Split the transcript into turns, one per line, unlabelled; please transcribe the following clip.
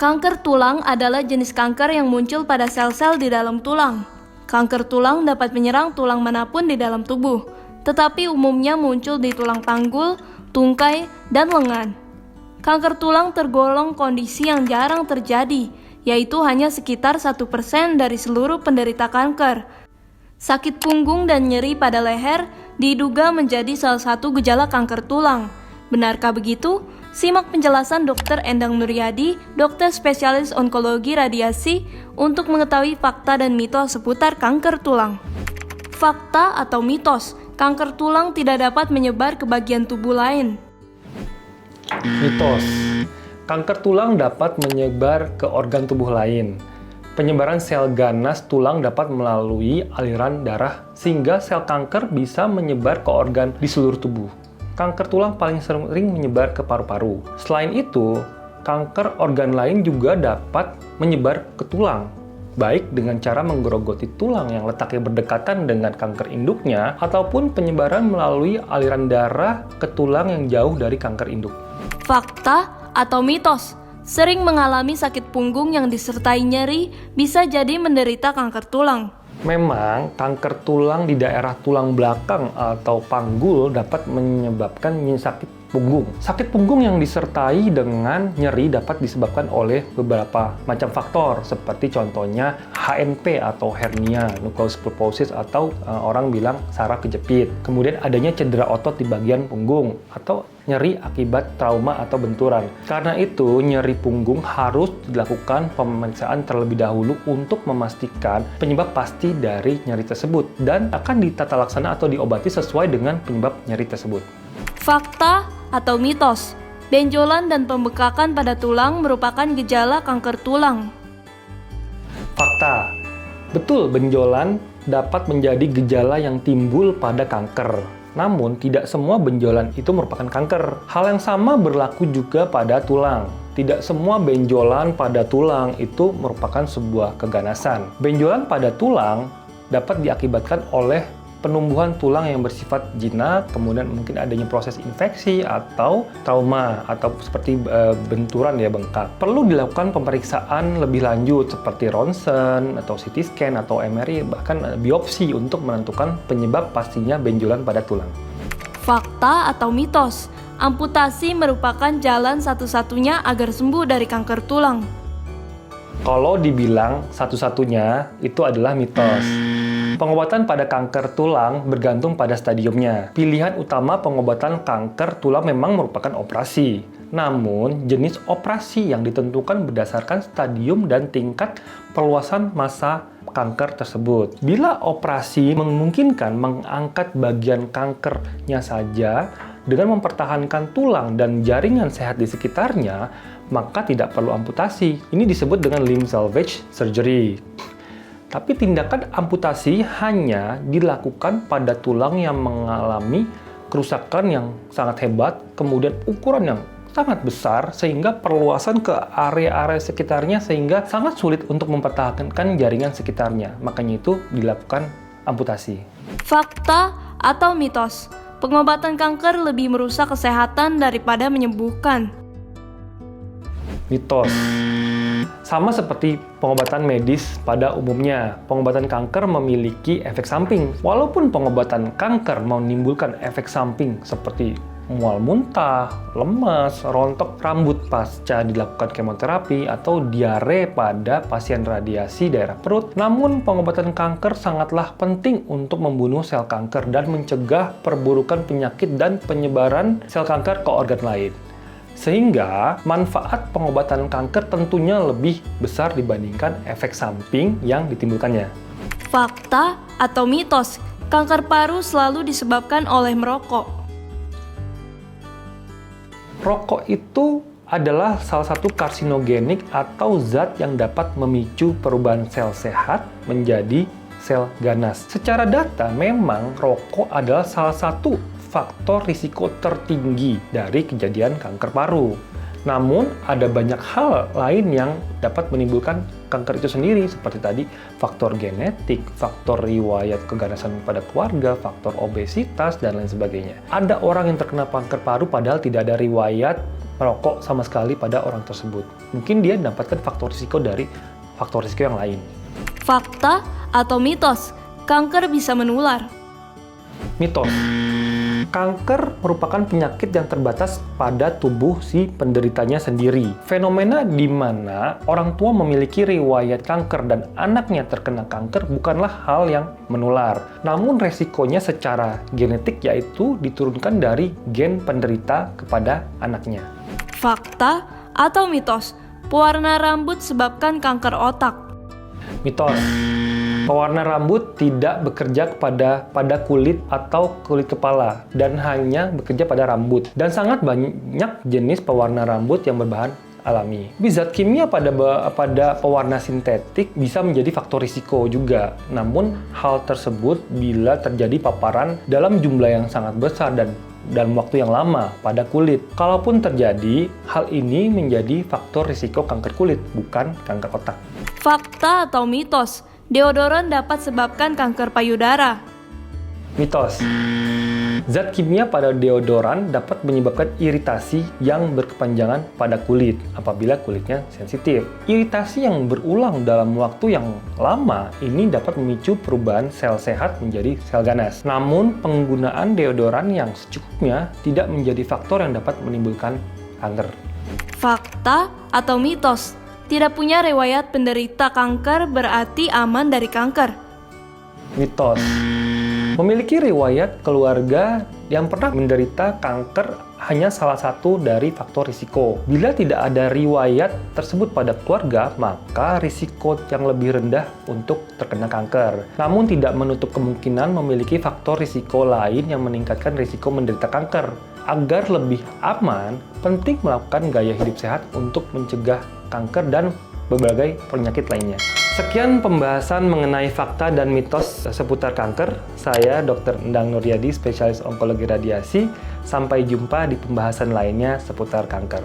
Kanker tulang adalah jenis kanker yang muncul pada sel-sel di dalam tulang. Kanker tulang dapat menyerang tulang manapun di dalam tubuh, tetapi umumnya muncul di tulang panggul, tungkai, dan lengan. Kanker tulang tergolong kondisi yang jarang terjadi, yaitu hanya sekitar 1% dari seluruh penderita kanker. Sakit punggung dan nyeri pada leher diduga menjadi salah satu gejala kanker tulang. Benarkah begitu? Simak penjelasan Dr. Endang Nuryadi, dokter spesialis onkologi radiasi, untuk mengetahui fakta dan mitos seputar kanker tulang. Fakta atau mitos, kanker tulang tidak dapat menyebar ke bagian tubuh lain.
Mitos, kanker tulang dapat menyebar ke organ tubuh lain. Penyebaran sel ganas tulang dapat melalui aliran darah, sehingga sel kanker bisa menyebar ke organ di seluruh tubuh. Kanker tulang paling sering menyebar ke paru-paru. Selain itu, kanker organ lain juga dapat menyebar ke tulang, baik dengan cara menggerogoti tulang yang letaknya berdekatan dengan kanker induknya, ataupun penyebaran melalui aliran darah ke tulang yang jauh dari kanker induk.
Fakta atau mitos, sering mengalami sakit punggung yang disertai nyeri bisa jadi menderita kanker tulang.
Memang, kanker tulang di daerah tulang belakang atau panggul dapat menyebabkan sakit punggung. Sakit punggung yang disertai dengan nyeri dapat disebabkan oleh beberapa macam faktor, seperti contohnya HNP atau hernia, nucleus pulposus, atau orang bilang saraf kejepit. Kemudian adanya cedera otot di bagian punggung, atau nyeri akibat trauma atau benturan. Karena itu, nyeri punggung harus dilakukan pemeriksaan terlebih dahulu untuk memastikan penyebab pasti dari nyeri tersebut, dan akan ditata laksana atau diobati sesuai dengan penyebab nyeri tersebut.
Fakta atau mitos, benjolan dan pembekakan pada tulang merupakan gejala kanker tulang.
Fakta, betul benjolan dapat menjadi gejala yang timbul pada kanker. Namun, tidak semua benjolan itu merupakan kanker. Hal yang sama berlaku juga pada tulang. Tidak semua benjolan pada tulang itu merupakan sebuah keganasan. Benjolan pada tulang dapat diakibatkan oleh penumbuhan tulang yang bersifat jinak, kemudian mungkin adanya proses infeksi atau trauma, atau seperti benturan ya, bengkak. Perlu dilakukan pemeriksaan lebih lanjut seperti ronsen atau CT scan atau MRI, bahkan biopsi untuk menentukan penyebab pastinya benjolan pada tulang.
Fakta atau mitos, amputasi merupakan jalan satu-satunya agar sembuh dari kanker tulang.
Kalau dibilang satu-satunya, itu adalah mitos. Pengobatan pada kanker tulang bergantung pada stadiumnya. Pilihan utama pengobatan kanker tulang memang merupakan operasi. Namun, jenis operasi yang ditentukan berdasarkan stadium dan tingkat perluasan massa kanker tersebut. Bila operasi memungkinkan mengangkat bagian kankernya saja dengan mempertahankan tulang dan jaringan sehat di sekitarnya, maka tidak perlu amputasi. Ini disebut dengan limb salvage surgery. Tapi tindakan amputasi hanya dilakukan pada tulang yang mengalami kerusakan yang sangat hebat, kemudian ukuran yang sangat besar, sehingga perluasan ke area-area sekitarnya sehingga sangat sulit untuk mempertahankan jaringan sekitarnya. Makanya itu dilakukan amputasi.
Fakta atau mitos, pengobatan kanker lebih merusak kesehatan daripada menyembuhkan.
Mitos. Sama seperti pengobatan medis pada umumnya, pengobatan kanker memiliki efek samping. Walaupun pengobatan kanker menimbulkan efek samping seperti mual muntah, lemas, rontok rambut pasca dilakukan kemoterapi, atau diare pada pasien radiasi daerah perut, namun pengobatan kanker sangatlah penting untuk membunuh sel kanker dan mencegah perburukan penyakit dan penyebaran sel kanker ke organ lain. Sehingga manfaat pengobatan kanker tentunya lebih besar dibandingkan efek samping yang ditimbulkannya.
Fakta atau mitos, kanker paru selalu disebabkan oleh merokok.
Rokok itu adalah salah satu karsinogenik atau zat yang dapat memicu perubahan sel sehat menjadi sel ganas. Secara data, memang rokok adalah salah satu faktor risiko tertinggi dari kejadian kanker paru. Namun, ada banyak hal lain yang dapat menimbulkan kanker itu sendiri, seperti tadi faktor genetik, faktor riwayat keganasan pada keluarga, faktor obesitas, dan lain sebagainya. Ada orang yang terkena kanker paru padahal tidak ada riwayat merokok sama sekali pada orang tersebut. Mungkin dia mendapatkan faktor risiko dari faktor risiko yang lain.
Fakta atau mitos, kanker bisa menular.
Mitos. Kanker merupakan penyakit yang terbatas pada tubuh si penderitanya sendiri. Fenomena di mana orang tua memiliki riwayat kanker dan anaknya terkena kanker bukanlah hal yang menular. Namun resikonya secara genetik yaitu diturunkan dari gen penderita kepada anaknya.
Fakta atau mitos, pewarna rambut sebabkan kanker otak.
Mitos. Pewarna rambut tidak bekerja pada kulit atau kulit kepala dan hanya bekerja pada rambut. Dan sangat banyak jenis pewarna rambut yang berbahan alami. Zat kimia pada pewarna sintetik bisa menjadi faktor risiko juga. Namun hal tersebut bila terjadi paparan dalam jumlah yang sangat besar dan dalam waktu yang lama pada kulit. Kalaupun terjadi, hal ini menjadi faktor risiko kanker kulit, bukan kanker otak.
Fakta atau mitos, deodoran dapat sebabkan kanker payudara.
Mitos. Zat kimia pada deodoran dapat menyebabkan iritasi yang berkepanjangan pada kulit apabila kulitnya sensitif. Iritasi yang berulang dalam waktu yang lama ini dapat memicu perubahan sel sehat menjadi sel ganas. Namun, penggunaan deodoran yang secukupnya tidak menjadi faktor yang dapat menimbulkan kanker.
Fakta atau mitos, tidak punya riwayat penderita kanker berarti aman dari kanker.
Mitos. Memiliki riwayat keluarga yang pernah menderita kanker hanya salah satu dari faktor risiko. Bila tidak ada riwayat tersebut pada keluarga, maka risiko yang lebih rendah untuk terkena kanker. Namun tidak menutup kemungkinan memiliki faktor risiko lain yang meningkatkan risiko menderita kanker. Agar lebih aman, penting melakukan gaya hidup sehat untuk mencegah kanker dan berbagai penyakit lainnya. Sekian pembahasan mengenai fakta dan mitos seputar kanker. Saya Dr. Endang Nuryadi, spesialis onkologi radiasi. Sampai jumpa di pembahasan lainnya seputar kanker.